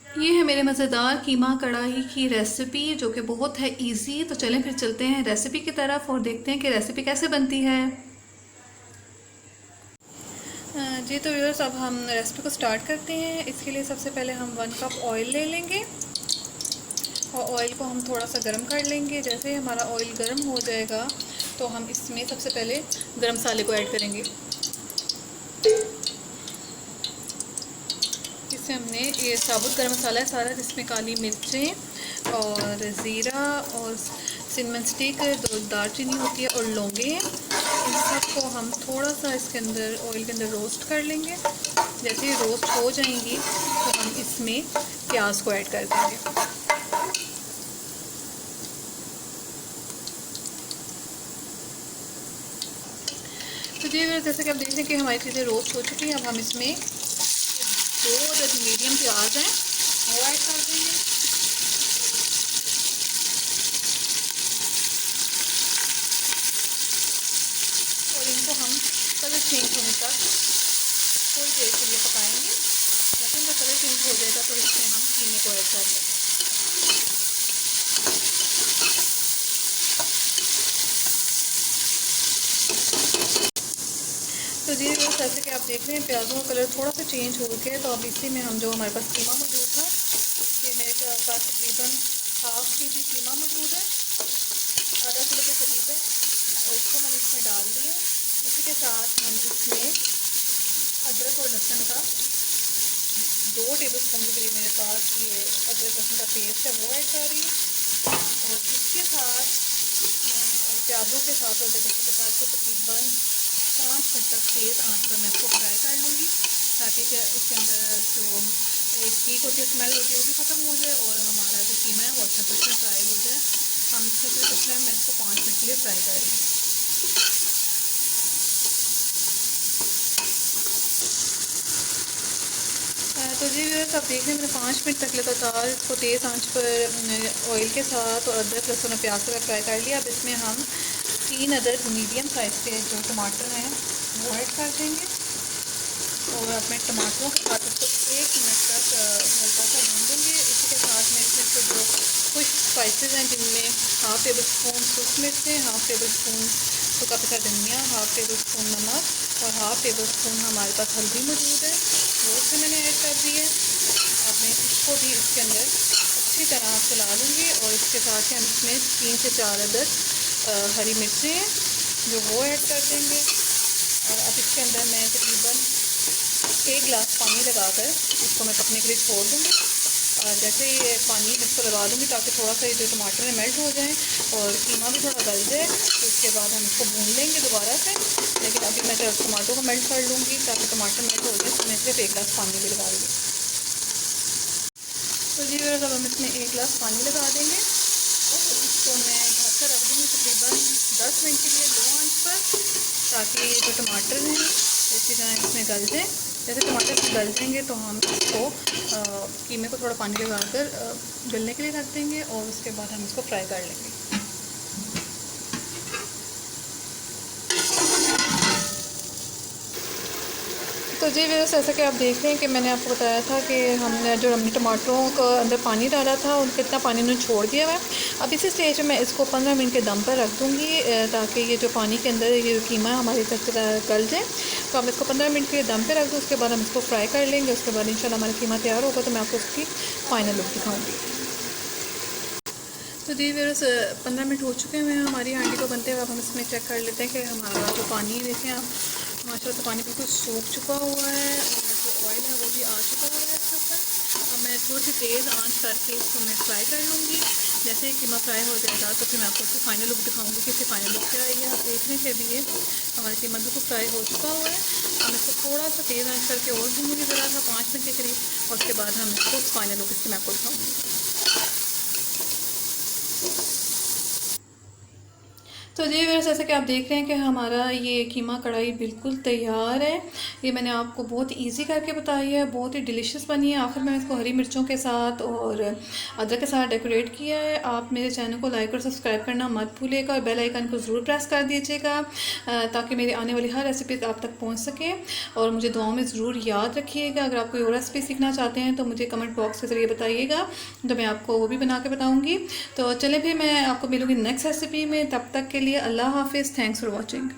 ये है मेरे मज़ेदार कीमा कढ़ाई की रेसिपी जो कि बहुत है इजी। तो चलें फिर चलते हैं रेसिपी की तरफ और देखते हैं कि रेसिपी कैसे बनती है। जी तो व्यूअर्स, अब हम रेसिपी को स्टार्ट करते हैं। इसके लिए सबसे पहले हम 1 कप ऑयल ले लेंगे और ऑयल को हम थोड़ा सा गर्म कर लेंगे। जैसे ही हमारा ऑयल गर्म हो जाएगा तो हम इसमें सबसे पहले गर्म मसाले को ऐड करेंगे। इससे हमने ये साबुत गरम मसाला है सारा, जिसमें काली मिर्चें और ज़ीरा और सिनमन स्टिक, 2 दालचीनी होती है और लौंगे हैं। इन सब को हम थोड़ा सा इसके अंदर ऑयल के अंदर रोस्ट कर लेंगे। जैसे ही रोस्ट हो जाएंगी तो हम इसमें प्याज को ऐड कर देंगे। तो जी जैसे कि आप देख रहे हैं कि हमारी चीज़ें रोस्ट हो चुकी हैं। अब हम इसमें 2 अदद मीडियम प्याज हैं वो ऐड कर देंगे और इनको हम कलर चेंज होने तक थोड़ी देर के लिए पकाएंगे। जैसे इनका कलर चेंज हो जाएगा तो इसमें हम कीमे को ऐड कर लेंगे। तो जी जैसे कि आप देख रहे हैं प्याज़ों का कलर थोड़ा सा चेंज हो गया है। तो अब इसी में हम जो हमारे पास कीमा मौजूद था, ये मेरे पास तकरीबन ½ kg कीमा मौजूद है, आधा किलो के करीब है, और इसको मैंने इसमें डाल दिया। इसी के साथ हम इसमें अदरक और लहसुन का 2 टेबलस्पून के करीब मेरे पास ये अदरक लहसुन का पेस्ट है वो ऐड कर रही हूँ। और इसके साथ प्याज़ों के साथ और अदरक लहसुन के साथ को तकरीबन 5 मिनट तक तेज़ आंच पर मैं इसको फ्राई कर लूँगी, ताकि उसके अंदर जो एक ठीक होती है स्मेल होती है वो भी ख़त्म हो जाए और हमारा जो कीमा है वो अच्छा से इसमें फ्राई हो जाए। हम इसको सिर्फ इसमें मैं इसको 5 मिनट के लिए फ्राई कर रही हूँ। तो जी सब देख रहे हैं मैंने 5 मिनट तक लगातार इसको तेज़ आंच पर ऑयल के साथ और अदरक लहसुन और प्याज का फ्राई कर लिया। अब इसमें हम 3 अदद मीडियम साइज़ के जो टमाटर हैं वो ऐड कर देंगे और अपने टमाटरों के साथ इसको 1 मिनट तक हल्का सा भून देंगे। इसी के साथ में इसमें से जो कुछ स्पाइसेस हैं, जिनमें ½ टेबल स्पून सूखी मिर्चें, ½ टेबल स्पून सूखा पिसा धनिया, ½ टेबल स्पून नमक और ½ टेबल स्पून हमारे पास हल्दी मौजूद है, वो इसमें मैंने ऐड कर दी है। अब मैं इसको भी इसके अंदर अच्छी तरह चला लूँगी और इसके साथ ही हम इसमें 3 से 4 अदद हरी मिर्चें हैं जो वो ऐड कर देंगे। और अब इसके अंदर मैं तकरीबन 1 गिलास पानी लगाकर इसको मैं पकने के लिए छोड़ दूँगी। और जैसे ये पानी इसको लगा दूँगी ताकि थोड़ा सा ये जो टमाटर है मेल्ट हो जाए और कीमा भी थोड़ा गल जाए, तो इसके बाद हम इसको भून लेंगे दोबारा से। लेकिन अभी मैं टमाटो को मेल्ट कर लूँगी ताकि टमाटर मेल्ट हो जाए, तो मैं सिर्फ 1 गिलास पानी भी लगा दूँगी। तो जी अब हम इसमें 1 गिलास पानी लगा देंगे और इसको मैं ढक कर रख दूँगी तकरीबन 10 मिनट के लिए लो आंच पर, ताकि ये जो टमाटर हैं अच्छी तरह इसमें गल जाए। जैसे टमाटर गल जाएंगे तो हम इसको कीमे को थोड़ा पानी लगाकर गलने के लिए रख देंगे और उसके बाद हम इसको फ्राई कर लेंगे। तो जी जैसा कि आप देख रहे हैं कि मैंने आपको बताया था कि हमने टमाटरों को अंदर पानी डाला था और कितना पानी उन्होंने छोड़ दिया हुआ है। अब इसी स्टेज में मैं इसको 15 मिनट के दम पर रख दूँगी, ताकि ये जो पानी के अंदर ये कीमा हमारी तरह गल जाए। तो हम इसको 15 मिनट के दम पर रख दूँ, उसके बाद हम इसको फ्राई कर लेंगे। उसके बाद इंशाल्लाह हमारा कीमा तैयार होगा तो मैं आपको उसकी फ़ाइनल लुक दिखाऊँगी। तो जी फिर 15 मिनट हो चुके हैं हमारी हांडी को बनते हुए। अब हम इसमें चेक कर लेते हैं कि हमारा जो पानी है, देखें आप माशाल्लाह से पानी बिल्कुल सूख चुका हुआ है और जो ऑयल है वो भी आ चुका हुआ है इसके ऊपर। अब मैं थोड़ी सी तेज़ आंच करके इसको मैं फ्राई कर लूँगी। जैसे ही कीमा फ्राई हो जाएगा तो फिर मैं आपको उसकी फ़ाइनल लुक दिखाऊँगी कि इसकी फ़ाइनल लुक क्या आएगी। आप देख रहे हैं कि अभी ये हमारा कीमा बिल्कुल फ्राई हो चुका हुआ है। हम इसको थोड़ा सा तेज़ आंच करके और भूनूँगी ज़रा सा 5 मिनट के करीब, और उसके बाद हम इसको फ़ाइनल लुक इसकी मैं आपको दिखाऊँगी। तो जी व्यूअर्स, जैसे कि आप देख रहे हैं कि हमारा ये कीमा कढ़ाई बिल्कुल तैयार है। ये मैंने आपको बहुत इजी करके बताई है, बहुत ही डिलीशियस बनी है। आखिर में इसको हरी मिर्चों के साथ और अदरक के साथ डेकोरेट किया है। आप मेरे चैनल को लाइक और सब्सक्राइब करना मत भूलिएगा और बेल आइकन को ज़रूर प्रेस कर दीजिएगा ताकि मेरी आने वाली हर रेसिपीज़ आप तक पहुँच सके। और मुझे दुआओं में ज़रूर याद रखिएगा। अगर आप कोई और रेसिपी सीखना चाहते हैं तो मुझे कमेंट बॉक्स के ज़रिए बताइएगा, तो मैं आपको वो भी बना के बताऊँगी। तो चले फिर मैं आपको मिलूँगी नेक्स्ट रेसिपी में। तब तक के लिए अल्लाह हाफिज़। Thanks for watching.